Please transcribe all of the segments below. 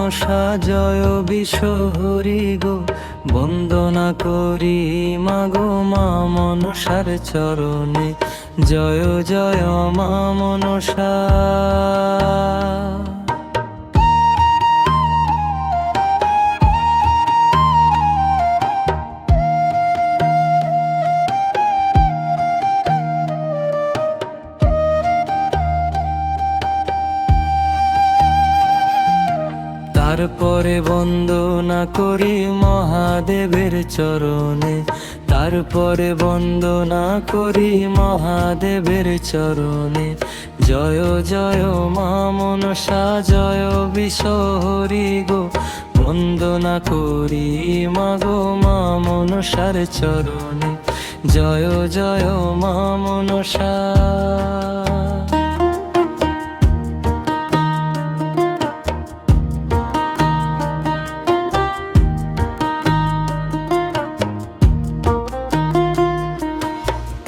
মনসা জয় বিশ্বহরি গো, বন্দনা করি মাগো মা মনসার চরণে। জয় জয় মা মনসা। তারপরে বন্দনা করি মহাদেবের চরণে, তারপরে বন্দনা করি মহাদেবের চরণে। জয় জয় মা মনসা জয় বিশ্বহরি গো, বন্দনা করি মাগো মা মনসার চরণে। জয় জয় মা মনসা।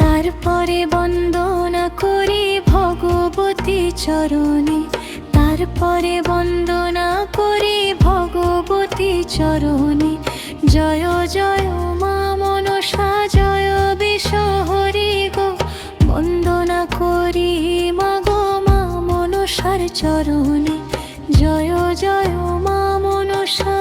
তারপরে বন্দনা করি ভগবতী চরণে, তারপরে বন্দনা করি ভগবতী চরণে। জয় জয় মা মনসা জয় বিশ্বহরি গো, বন্দনা করি মাগো মা মনসার চরণে। জয় জয় মা মনসা।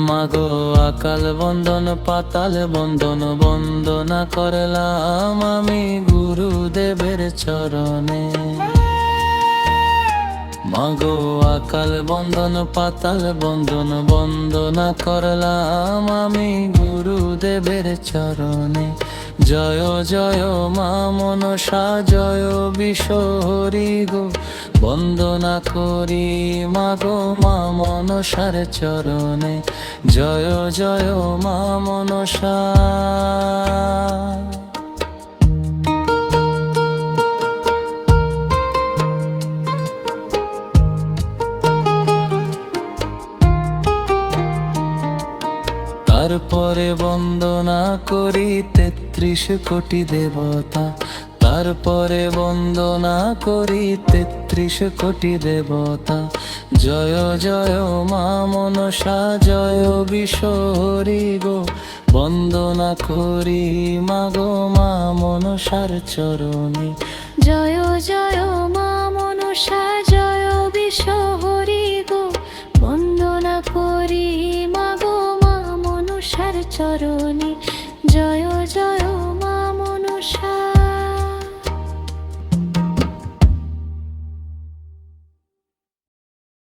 মাগো আকাল বন্দন পাতাল বন্দন, বন্দনা করলাম আমি গুরুদেবের চরণে। মাগো আকাল বন্দন পাতাল বন্দন, বন্দনা করলাম আমি গুরুদেবের চরণে। জয় জয় মা মনসা জয় বিশ্বহরি গো, বন্দনা করি মাগো মা মনসার চরণে। জয় জয় মা মনসা। তারপরে বন্দনা করি ৩৩ কোটি দেবতা, তারপরে বন্দনা করি ৩৩ কোটি দেবতা। জয় জয় মা মনসা জয় বিশ্বহরি গো, বন্দনা করি মাগো মা মনসার চরণে। জয় জয় মা মনসা জয় বিশ্বহরি গো, বন্দনা করি মাগো মা মনসার চরণে।